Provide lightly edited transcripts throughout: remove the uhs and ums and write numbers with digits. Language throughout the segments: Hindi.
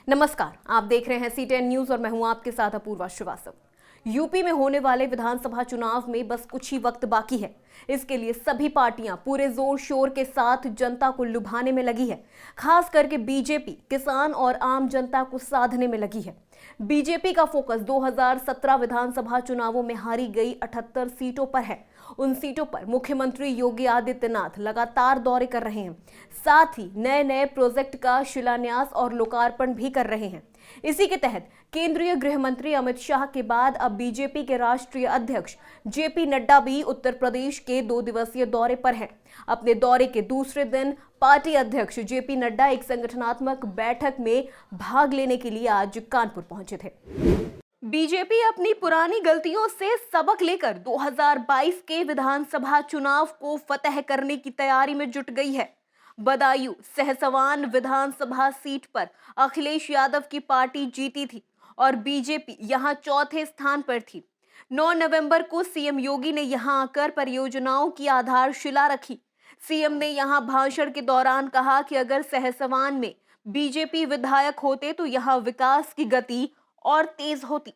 नमस्कार, आप देख रहे हैं C10 न्यूज और मैं हूं आपके साथ अपूर्वा श्रीवास्तव। यूपी में होने वाले विधानसभा चुनाव में बस कुछ ही वक्त बाकी है। इसके लिए सभी पार्टियां पूरे जोर शोर के साथ जनता को लुभाने में लगी है। खास करके बीजेपी किसान और आम जनता को साधने में लगी है। बीजेपी का फोकस 2017 विधानसभा चुनावों में हारी गई 78 सीटों पर है। उन सीटों पर मुख्यमंत्री योगी आदित्यनाथ लगातार दौरे कर रहे हैं। साथ ही नए नए प्रोजेक्ट का शिलान्यास और लोकार्पण भी कर रहे हैं। इसी के तहत केंद्रीय गृह मंत्री अमित शाह के बाद अब बीजेपी के राष्ट्रीय अध्यक्ष जेपी नड्डा भी उत्तर प्रदेश के 2 दिवसीय दौरे पर हैं। अपने दौरे के दूसरे दिन पार्टी अध्यक्ष जेपी नड्डा एक संगठनात्मक बैठक में भाग लेने के लिए आज कानपुर पहुंचे थे। बीजेपी अपनी पुरानी गलतियों से सबक लेकर 2022 के विधानसभा चुनाव को फतह करने की तैयारी में जुट गई है। बदायूं सहसवान विधानसभा सीट पर अखिलेश यादव की पार्टी जीती थी और बीजेपी यहां चौथे स्थान पर थी। 9 नवंबर को सीएम योगी ने यहां आकर परियोजनाओं की आधारशिला रखी। सीएम ने यहां भाषण के दौरान कहा कि अगर सहसवान में बीजेपी विधायक होते तो यहां विकास की गति और तेज होती।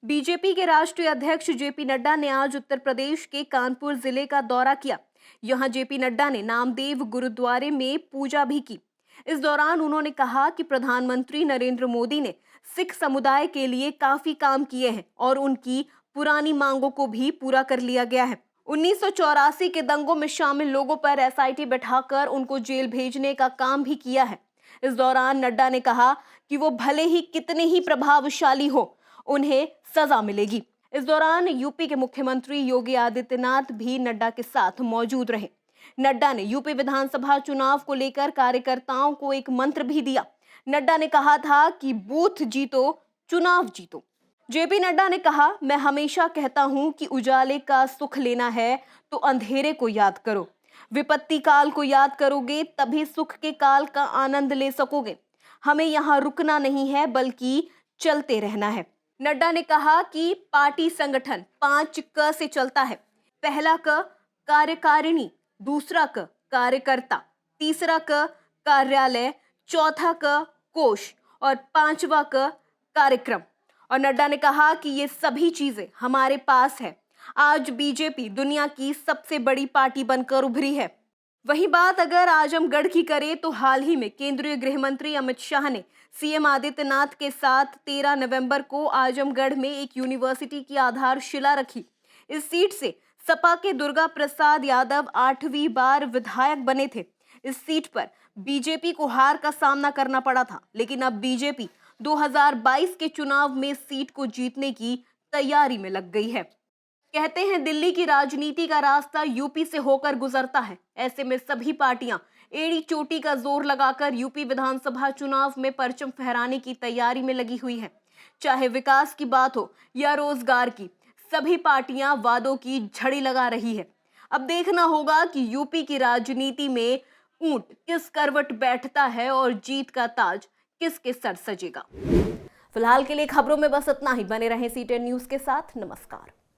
बीजेपी के राष्ट्रीय अध्यक्ष जेपी नड्डा ने आज उत्तर प्रदेश के कानपुर जिले का दौरा किया। यहां जेपी नड्डा ने नामदेव गुरुद्वारे में पूजा भी की। इस दौरान उन्होंने कहा कि प्रधानमंत्री नरेंद्र मोदी ने सिख समुदाय के लिए काफी काम किए हैं और उनकी पुरानी मांगों को भी पूरा कर लिया गया है। 1984 के दंगों में शामिल लोगों पर एसआईटी बैठाकर उनको जेल भेजने का काम भी किया है। इस दौरान नड्डा ने कहा कि वो भले ही कितने ही प्रभावशाली हो, उन्हें सजा मिलेगी। इस दौरान यूपी के मुख्यमंत्री योगी आदित्यनाथ भी नड्डा के साथ मौजूद रहे। नड्डा ने यूपी विधानसभा चुनाव को लेकर कार्यकर्ताओं को एक मंत्र भी दिया। नड्डा ने कहा था कि बूथ जीतो, चुनाव जीतो। जेपी नड्डा ने कहा, मैं हमेशा कहता हूं कि उजाले का सुख लेना है तो अंधेरे को याद करो। विपत्ति काल को याद करोगे तभी सुख के काल का आनंद ले सकोगे। हमें यहाँ रुकना नहीं है बल्कि चलते रहना है। नड्डा ने कहा कि पार्टी संगठन 5 क से चलता है। पहला क कार्यकारिणी, दूसरा क कार्यकर्ता, तीसरा क कार्यालय, चौथा क कोष और 5वां क कार्यक्रम। और नड्डा ने कहा कि ये सभी चीजें हमारे पास है। आज बीजेपी दुनिया की सबसे बड़ी पार्टी बनकर उभरी है। वही बात अगर आजमगढ़ की करें तो हाल ही में केंद्रीय गृह मंत्री अमित शाह ने सीएम आदित्यनाथ के साथ 13 नवंबर को आजमगढ़ में एक यूनिवर्सिटी की आधारशिला रखी। इस सीट से सपा के दुर्गा प्रसाद यादव 8वीं बार विधायक बने थे। इस सीट पर बीजेपी को हार का सामना करना पड़ा था, लेकिन अब बीजेपी 2022 के चुनाव में सीट को जीतने की तैयारी में लग गई है। कहते हैं दिल्ली की राजनीति का रास्ता यूपी से होकर गुजरता है। ऐसे में सभी पार्टियां एड़ी चोटी का जोर लगाकर यूपी विधानसभा चुनाव में परचम फहराने की तैयारी में लगी हुई है। चाहे विकास की बात हो या रोजगार की, सभी पार्टियां वादों की झड़ी लगा रही है। अब देखना होगा कि यूपी की राजनीति में ऊंट किस करवट बैठता है और जीत का ताज किसके सर सजेगा। फिलहाल के लिए खबरों में बस इतना ही। बने रहें C10 न्यूज के साथ। नमस्कार।